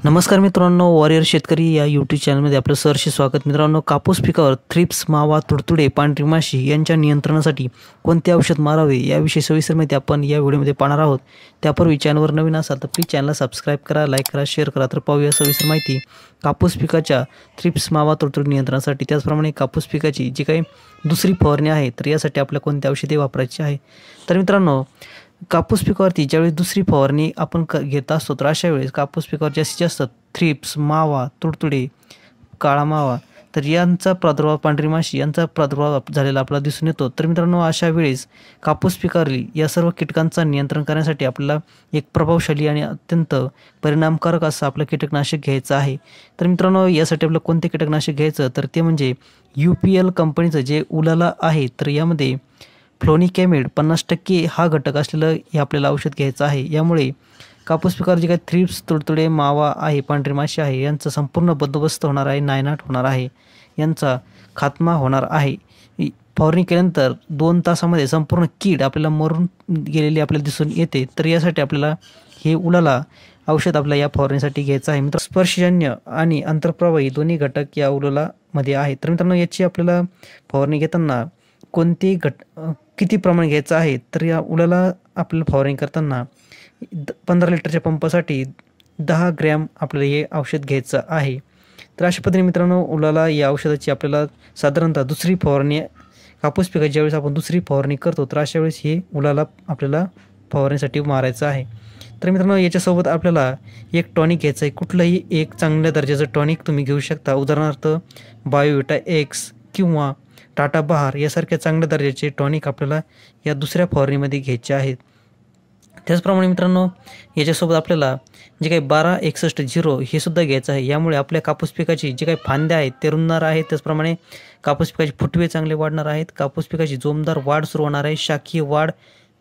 नमस्कार मित्रांनो, वॉरियर शेतकरी या यूट्यूब चॅनलमध्ये आपलं सहर्ष स्वागत। मित्रांनो, कापूस पिकावर थ्रिप्स, मावा, तुडतुडे, पांढरी माशी यांच्या नियंत्रणासाठी कोणते औषध मारावे याविषयी सविस्तर माहिती आपण या व्हिडिओमध्ये पाहणार आहोत। त्यापूर्वी चॅनलवर नवीन असाल तर प्लीज चॅनलला सबस्क्राइब करा, लाईक करा, शेअर करा। तर पाहूया सविस्तर माहिती कापूस पिकाच्या थ्रिप्स, मावा, तुडतुडे नियंत्रणासाठी। त्याचप्रमाणे कापूस पिकाची जी काही दुसरी फवारणी आहे तर यासाठी आपल्याला कोणते औषधे वापरायची आहे। तर मित्रांनो, कापूस पिकावरती ज्यावेळी दुसरी फवारणी आपण घेत असतो तर अशा वेळेस कापूस पिकावर जास्तीत जास्त थ्रिप्स, मावा, तुडतुडे, काळा मावा तर यांचा प्रादुर्भाव, पांढरी माशी यांचा प्रादुर्भाव झालेला आपल्याला दिसून येतो। तर मित्रांनो, अशा वेळेस कापूस पिकावरील या सर्व कीटकांचा नियंत्रण करण्यासाठी आपल्याला एक प्रभावशाली आणि अत्यंत परिणामकारक असं आपलं कीटकनाशक घ्यायचं आहे। तर मित्रांनो, यासाठी आपलं कोणते कीटकनाशक घ्यायचं तर ते म्हणजे UPL कंपनीचं जे उलाला आहे। तर यामध्ये फ्लोनिकॅमिड 50% हा घटक असलेलं हे आपल्याला औषध घ्यायचं आहे। यामुळे कापूस पिकावर जे काही थ्रिप्स, तुडतुडे, मावा आहे, पांढरी माशी आहे यांचा संपूर्ण बंदोबस्त होणार आहे, नायनाट होणार आहे, यांचा खात्मा होणार आहे। फवारणी केल्यानंतर 2 तासामध्ये संपूर्ण कीड आपल्याला मरून गेलेली आपल्याला दिसून येते। तर यासाठी आपल्याला हे उलाला औषध आपल्या या फवारणीसाठी घ्यायचं आहे। मित्र, स्पर्शजन्य आणि अंतर्प्रवाही दोन्ही घटक या उलालामध्ये आहेत। तर मित्रांनो, याची आपल्याला फवारणी घेताना कोणती किती प्रमाण घ्यायचं आहे तर या उलाला आपल्याला फवारणी करताना 15 लिटरच्या पंपासाठी 10 ग्रॅम आपल्याला हे औषध घ्यायचं आहे। तर अशा पद्धतीने मित्रांनो, उलाला या औषधाची आपल्याला साधारणतः दुसरी फवारणी कापूस पिकाची ज्यावेळेस आपण दुसरी फवारणी करतो तर अशा वेळेस हे उलाला आपल्याला फवारणीसाठी मारायचं आहे। तर मित्रांनो, याच्यासोबत आपल्याला एक टॉनिक घ्यायचं आहे। कुठलंही एक चांगल्या दर्जाचं टॉनिक तुम्ही घेऊ शकता। उदाहरणार्थ बायोविटा एक्स किंवा टाटा बहार यासारख्या चांगल्या दर्जाचे टॉनिक आपल्याला या दुसऱ्या फवारणीमध्ये घ्यायचे आहेत। त्याचप्रमाणे मित्रांनो, याच्यासोबत आपल्याला जे काही 1261 हे सुद्धा घ्यायचं आहे। यामुळे आपल्या कापूस पिकाची जे काही फांद्या आहेत ते रुंदणार आहेत, त्याचप्रमाणे कापूस पिकाचे फुटवे चांगले वाढणार आहेत, कापूस पिकाची जोमदार वाढ सुरू होणार आहे, शाखीय वाढ,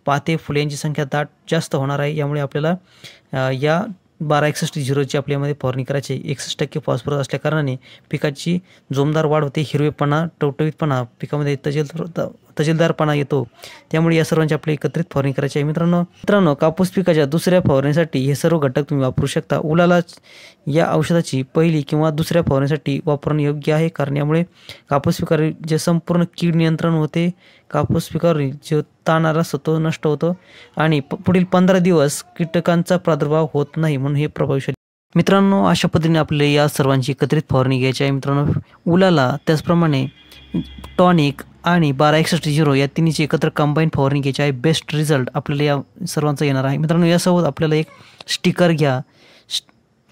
पाते, फुल्यांची संख्या दाट जास्त होणार आहे। यामुळे आपल्याला या 1261 ची आपल्यामध्ये फवारणी करायची। 61% फॉस्फरस असल्या कारणाने पिकाची जोमदार वाढ होते, हिरवेपणा, टवटवीतपणा पिकामध्ये तजेलदारपणा येतो। त्यामुळे या सर्वांची आपली एकत्रित फवारणी करायची आहे। मित्रांनो, कापूस पिकाच्या दुसऱ्या फवारणीसाठी हे सर्व घटक तुम्ही वापरू शकता। उलाला या औषधाची पहिली किंवा दुसऱ्या फवारणीसाठी वापरणं योग्य आहे, कारण यामुळे कापूस पिकावर जे संपूर्ण कीड नियंत्रण होते, कापूस पिकावर जो ताण असतो तो नष्ट होतो आणि पुढील 15 दिवस कीटकांचा प्रादुर्भाव होत नाही, म्हणून हे प्रभावशाली। मित्रांनो, अशा पद्धतीने आपले या सर्वांची एकत्रित फवारणी घ्यायची आहे। मित्रांनो, उलाला त्याचप्रमाणे टॉनिक आणि 1261 या तिन्हीची एकत्र कंबाईन फवारणी घ्यायची आहे। बेस्ट रिझल्ट आपल्याला या सर्वांचा येणार आहे। मित्रांनो, यासोबत आपल्याला एक स्टिकर घ्या।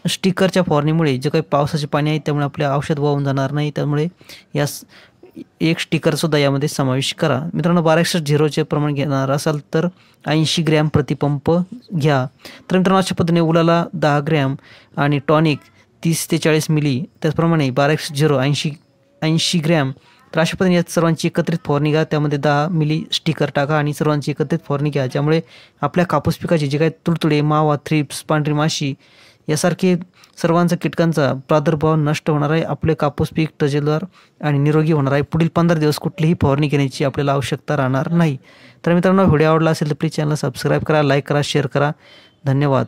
स्टिकरच्या फवारणीमुळे जे काही पावसाचे पाणी आहे त्यामुळे आपले औषध वाहून जाणार नाही, त्यामुळे या एक स्टिकरसुद्धा यामध्ये समावेश करा। मित्रांनो, 1261 प्रमाण घेणार असाल तर 80 ग्रॅम प्रति पंप घ्या। तर मित्रांनो, अशा पद्धतीने उलाला 10 ग्रॅम आणि टॉनिक 30 ते 40 मिली, त्याचप्रमाणे 1261 80 ग्रॅम। तर अशा पद्धतीने या सर्वांची एकत्रित फवारणी घ्या। त्यामध्ये 10 मिली स्टिकर टाका आणि सर्वांची एकत्रित फवारणी घ्या, ज्यामुळे आपल्या कापूस पिकाची जे काही तुडतुडे, मावा, थ्रिप्स, पांढरी माशी यासारखे सर्वांचा कीटकांचा प्रादुर्भाव नष्ट होणार आहे। आपले कापूस पीक तजेलदार आणि निरोगी होणार आहे। पुढील 15 दिवस कुठलीही फवारणी घेण्याची आपल्याला आवश्यकता राहणार नाही। तर मित्रांनो, व्हिडिओ आवडला असेल तर प्लीज चॅनलला सबस्क्राइब करा, लाईक करा, शेअर करा। धन्यवाद।